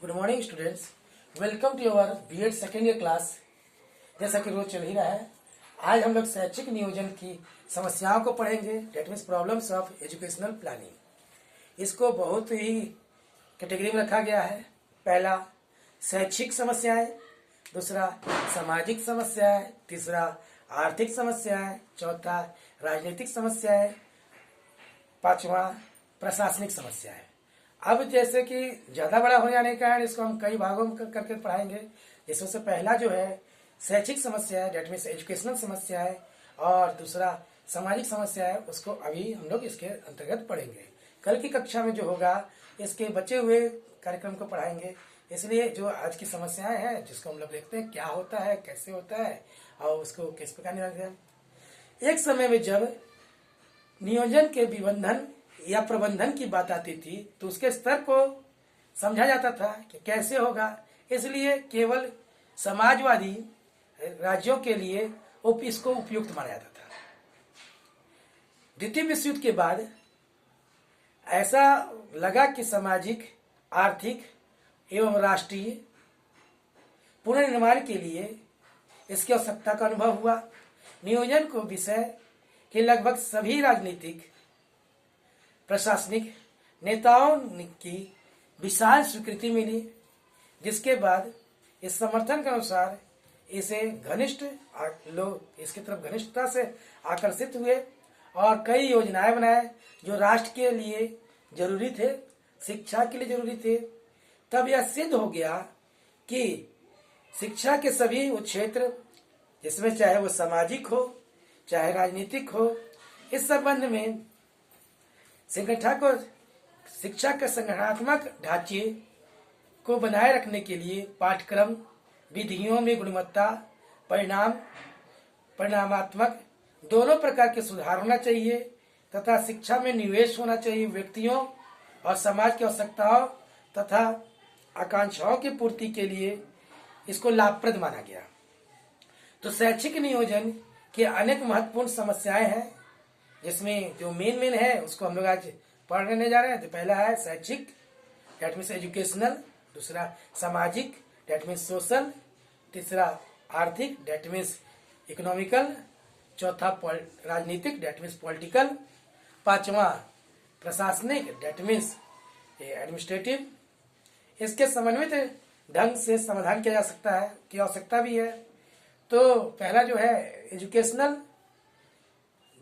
Good morning students, welcome to your BEd second year class. जैसा कि रोज चल ही रहा है, आज हम लोग शैक्षिक नियोजन की समस्याओं को पढ़ेंगे। That means problems of educational planning. इसको बहुत ही कैटेगरी में रखा गया है। पहला शैक्षिक समस्याएं, दूसरा सामाजिक समस्याएं, तीसरा आर्थिक समस्याएं, चौथा राजनीतिक समस्याएं, पांचवा प्रशासनिक समस्याएं। अब जैसे कि ज़्यादा बड़ा हो जाने के कारण इसको हम कई भागों में करके पढ़ाएंगे। जिसमें से पहला जो है शैक्षिक समस्या है, डेट मीन्स एजुकेशनल समस्या है, और दूसरा सामाजिक समस्या है, उसको अभी हम लोग इसके अंतर्गत पढ़ेंगे। कल की कक्षा में जो होगा इसके बचे हुए कार्यक्रम को पढ़ाएंगे। इसलिए जो आज की समस्याएं हैं जिसको हम लोग देखते हैं क्या होता है, कैसे होता है और उसको किस प्रकार निराकरण। एक समय में जब नियोजन के विबंधन या प्रबंधन की बात आती थी तो उसके स्तर को समझा जाता था कि कैसे होगा। इसलिए केवल समाजवादी राज्यों के लिए इसको उपयुक्त माना जाता था। द्वितीय विश्व युद्ध के बाद ऐसा लगा कि सामाजिक, आर्थिक एवं राष्ट्रीय पुनर्निर्माण के लिए इसकी आवश्यकता का अनुभव हुआ। नियोजन को विषय के लगभग सभी राजनीतिक प्रशासनिक नेताओं की विशाल स्वीकृति मिली, जिसके बाद इस समर्थन के अनुसार इसे घनिष्ठ लोग इसकी तरफ घनिष्ठता से आकर्षित हुए और कई योजनाएं बनाए जो राष्ट्र के लिए जरूरी थे, शिक्षा के लिए जरूरी थे। तब यह सिद्ध हो गया कि शिक्षा के सभी वो क्षेत्र, जिसमें चाहे वो सामाजिक हो चाहे राजनीतिक हो, इस संबंध में शिक्षा के संगठनात्मक ढांचे को बनाए रखने के लिए पाठ्यक्रम विधियों में गुणवत्ता, परिणामात्मक दोनों प्रकार के सुधार होना चाहिए तथा शिक्षा में निवेश होना चाहिए। व्यक्तियों और समाज की आवश्यकताओं तथा आकांक्षाओं की पूर्ति के लिए इसको लाभप्रद माना गया। तो शैक्षिक नियोजन के अनेक महत्वपूर्ण समस्याएं हैं, जिसमें जो मेन है उसको हम लोग आज पढ़ने जा रहे हैं। तो पहला है शैक्षिक, डेट मीन्स एजुकेशनल, दूसरा सामाजिक, डेट मीन्स सोशल, तीसरा आर्थिक, डेट मीन्स इकोनॉमिकल, चौथा राजनीतिक, डेट मीन्स पॉलिटिकल, पांचवा प्रशासनिक, डेट मीन्स एडमिनिस्ट्रेटिव। इसके समन्वित ढंग से समाधान किया जा सकता है, की आवश्यकता भी है। तो पहला जो है एजुकेशनल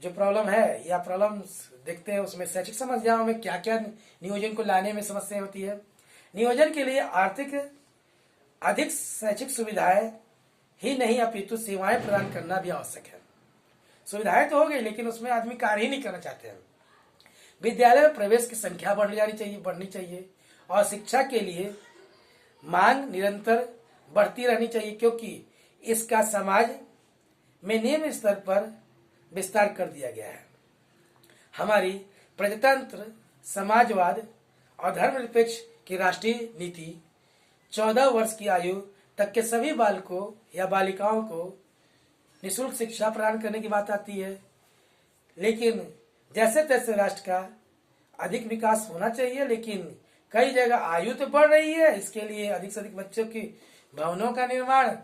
जो प्रॉब्लम है या प्रॉब्लम देखते हैं, उसमें शैक्षिक समस्याओं में क्या क्या नियोजन को लाने में समस्या होती है। नियोजन के लिए आर्थिक अधिक शैक्षिक सुविधाएं ही नहीं अपितु सेवाएं प्रदान करना भी आवश्यक है। सुविधाएं तो हो गई लेकिन उसमें आदमी कार्य ही नहीं करना चाहते हैं। विद्यालय में प्रवेश की संख्या बढ़नी चाहिए और शिक्षा के लिए मांग निरंतर बढ़ती रहनी चाहिए, क्योंकि इसका समाज में निम्न स्तर पर विस्तार कर दिया गया है। हमारी प्रजातंत्र, समाजवाद और धर्मनिरपेक्ष की राष्ट्रीय नीति 14 वर्ष की आयु तक के सभी बालकों या बालिकाओं को निःशुल्क शिक्षा प्रदान करने की बात आती है। लेकिन जैसे तैसे राष्ट्र का अधिक विकास होना चाहिए, लेकिन कई जगह आयु तो बढ़ रही है, इसके लिए अधिक से अधिक बच्चों की भवनों का निर्माण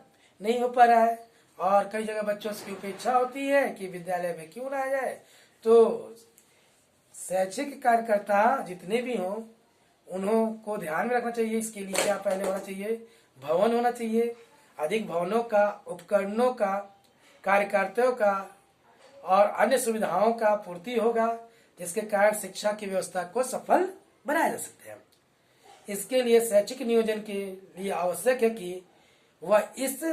नहीं हो पा रहा है और कई जगह बच्चों की उपेक्षा होती है कि विद्यालय में क्यों रहा जाए। तो शैक्षिक कार्यकर्ता जितने भी हों उन्हों को ध्यान में रखना चाहिए। इसके लिए क्या पहले होना चाहिए, भवन होना चाहिए। अधिक भवनों का, उपकरणों का, कार्यकर्ताओं का और अन्य सुविधाओं का पूर्ति होगा, जिसके कारण शिक्षा की व्यवस्था को सफल बनाया जा सकता है। इसके लिए शैक्षिक नियोजन के लिए आवश्यक है कि वह इस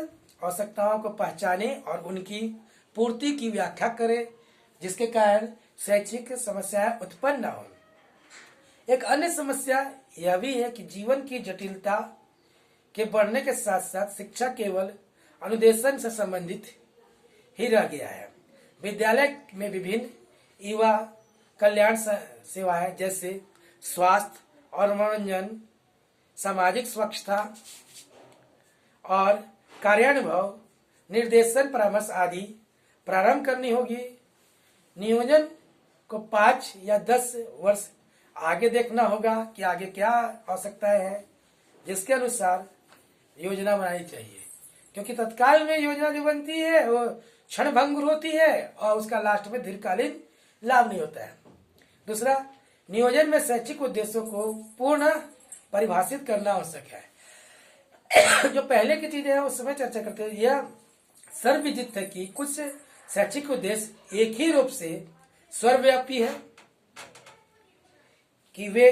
आवश्यकताओं को पहचाने और उनकी पूर्ति की व्याख्या करे, जिसके कारण शैक्षिक समस्याएं उत्पन्न न हो। एक अन्य समस्या यह भी है कि जीवन की जटिलता के बढ़ने के साथ साथ शिक्षा केवल अनुदेशन से संबंधित ही रह गया है। विद्यालय में विभिन्न युवा कल्याण सेवाएं जैसे स्वास्थ्य और मनोरंजन, सामाजिक स्वच्छता और कार्यानुभव, निर्देशन, परामर्श आदि प्रारंभ करनी होगी। नियोजन को 5 या 10 वर्ष आगे देखना होगा कि आगे क्या आवश्यकताएं हैं। जिसके अनुसार योजना बनानी चाहिए, क्योंकि तत्काल में योजना जो बनती है वो क्षण भंगुर होती है और उसका लास्ट में दीर्घकालीन लाभ नहीं होता है। दूसरा, नियोजन में शैक्षिक उद्देश्यों को पूर्ण परिभाषित करना आवश्यक है। जो पहले की चीजें हैं उस समय चर्चा करते हैं। यह सर्वविदित है कि कुछ शैक्षिक उद्देश्य एक ही रूप से सर्वव्यापी है, कि वे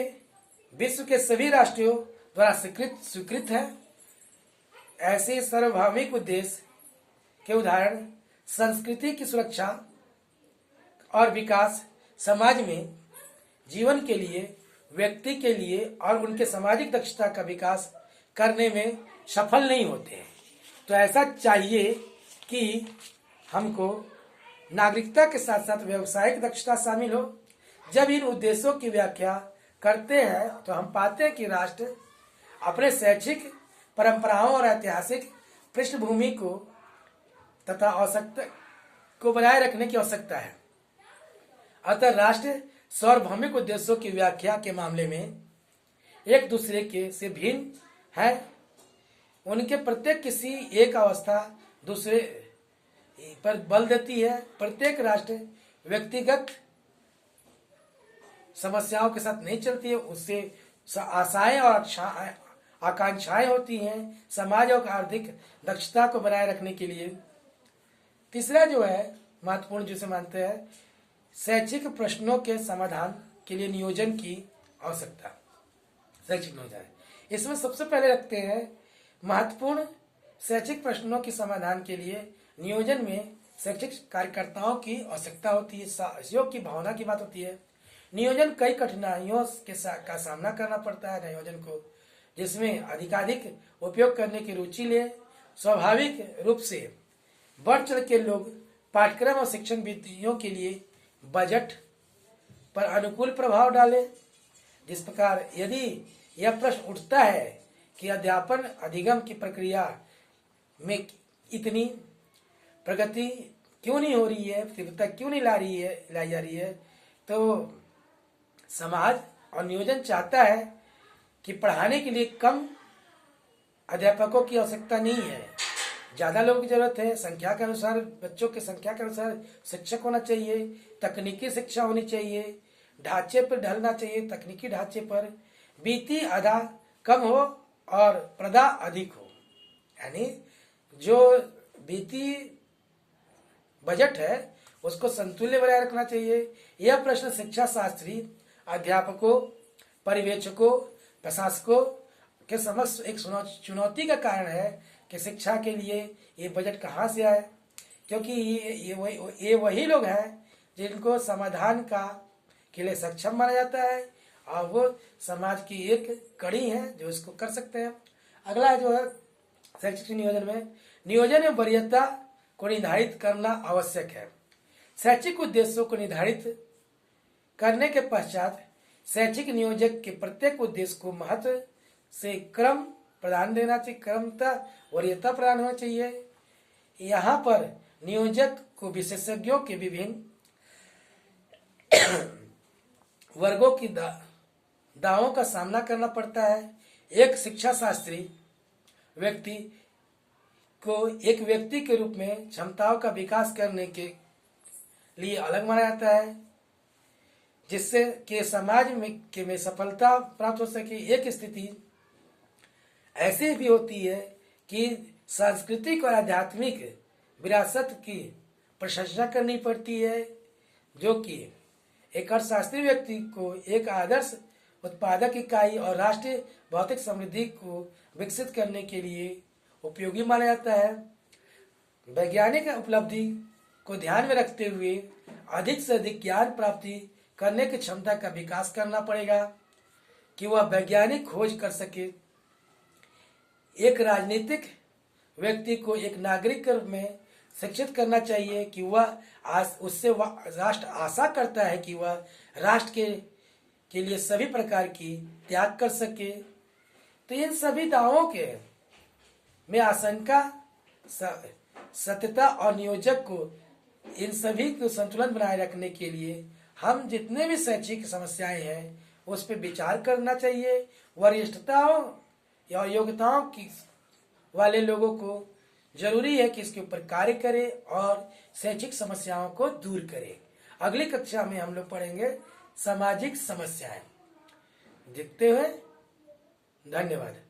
विश्व के सभी राष्ट्रों द्वारा स्वीकृत है। ऐसे सार्वभौमिक उद्देश्य के उदाहरण संस्कृति की सुरक्षा और विकास, समाज में जीवन के लिए, व्यक्ति के लिए और उनके सामाजिक दक्षता का विकास करने में सफल नहीं होते हैं। तो ऐसा चाहिए कि हमको नागरिकता के साथ साथ व्यावसायिक दक्षता शामिल हो। जब इन उद्देश्यों की व्याख्या करते हैं तो हम पाते हैं कि राष्ट्र अपने शैक्षिक परंपराओं और ऐतिहासिक पृष्ठभूमि को तथा आवश्यकता को बनाए रखने की आवश्यकता है। अतः राष्ट्र सार्वभौमिक उद्देश्यों की व्याख्या के मामले में एक दूसरे के से भिन्न है। उनके प्रत्येक किसी एक अवस्था दूसरे पर बल देती है। प्रत्येक राष्ट्र व्यक्तिगत समस्याओं के साथ नहीं चलती है, उससे आशाएं और आकांक्षाएं होती हैं समाज और आर्थिक दक्षता को बनाए रखने के लिए। तीसरा जो है महत्वपूर्ण जिसे मानते हैं, शैक्षिक प्रश्नों के समाधान के लिए नियोजन की आवश्यकता। शैक्षिक नियोजन इसमें सबसे पहले रखते हैं महत्वपूर्ण शैक्षिक प्रश्नों के समाधान के लिए नियोजन में शैक्षिक कार्यकर्ताओं की आवश्यकता होती है, सहयोग की भावना की बात होती है। नियोजन कई कठिनाइयों का सामना करना पड़ता है नियोजन को, जिसमें अधिकाधिक उपयोग करने की रुचि ले। स्वाभाविक रूप से बढ़ चढ़ के लोग पाठ्यक्रम और शिक्षण विधियों के लिए बजट पर अनुकूल प्रभाव डाले। जिस प्रकार यदि यह प्रश्न उठता है कि अध्यापन अधिगम की प्रक्रिया में इतनी प्रगति क्यों नहीं हो रही है, तीव्रता क्यों नहीं लाई जा रही है, तो समाज और नियोजन चाहता है कि पढ़ाने के लिए कम अध्यापकों की आवश्यकता नहीं है, ज्यादा लोगों की जरूरत है। संख्या के अनुसार, बच्चों की संख्या के अनुसार शिक्षक होना चाहिए, तकनीकी शिक्षा होनी चाहिए, ढांचे पर ढलना चाहिए, तकनीकी ढांचे पर बीती आधा कम हो और प्रदा अधिक हो। यानी जो बीती बजट है उसको संतुल्य बनाए रखना चाहिए। यह प्रश्न शिक्षा शास्त्री, अध्यापकों, पर्यवेक्षकों, प्रशासकों के समक्ष एक चुनौती का कारण है कि शिक्षा के लिए ये बजट कहाँ से आए, क्योंकि ये वही लोग हैं जिनको समाधान के लिए सक्षम माना जाता है और वो समाज की एक कड़ी है जो इसको कर सकते हैं। अगला जो है शैक्षिक नियोजन में वरीयता को निर्धारित करना आवश्यक है। शैक्षिक उद्देश्यों को निर्धारित करने के पश्चात शैक्षिक नियोजक के प्रत्येक उद्देश्य को महत्व से क्रम प्रदान देना चाहिए, क्रमता वरीयता प्रदान होना चाहिए। यहाँ पर नियोजक को विशेषज्ञों के विभिन्न वर्गों की दावों का सामना करना पड़ता है। एक शिक्षा शास्त्री व्यक्ति को एक व्यक्ति के रूप में क्षमताओं का विकास करने के लिए अलग माना जाता है, जिससे कि समाज में सफलता प्राप्त हो सके। एक स्थिति ऐसी भी होती है कि सांस्कृतिक और आध्यात्मिक विरासत की प्रशंसा करनी पड़ती है, जो कि एक अर्थशास्त्री व्यक्ति को एक आदर्श उत्पादक इकाई और राष्ट्रीय भौतिक समृद्धि को विकसित करने के लिए उपयोगी माना जाता है। वैज्ञानिक उपलब्धि को ध्यान में रखते हुए अधिक से अधिक ज्ञान प्राप्ति करने की क्षमता का विकास करना पड़ेगा कि वह वैज्ञानिक खोज कर सके। एक राजनीतिक व्यक्ति को एक नागरिक के रूप में शिक्षित करना चाहिए कि वह उससे राष्ट्र आशा करता है कि वह राष्ट्र के लिए सभी प्रकार की त्याग कर सके। तो इन सभी दावों के में आशंका, सत्यता और नियोजक को इन सभी को संतुलन बनाए रखने के लिए हम जितने भी शैक्षिक समस्याएं हैं उस पर विचार करना चाहिए। वरिष्ठताओं या योग्यताओं की वाले लोगों को जरूरी है कि इसके ऊपर कार्य करे और शैक्षिक समस्याओं को दूर करे। अगली कक्षा में हम लोग पढ़ेंगे सामाजिक समस्याएं। देखते हुए धन्यवाद।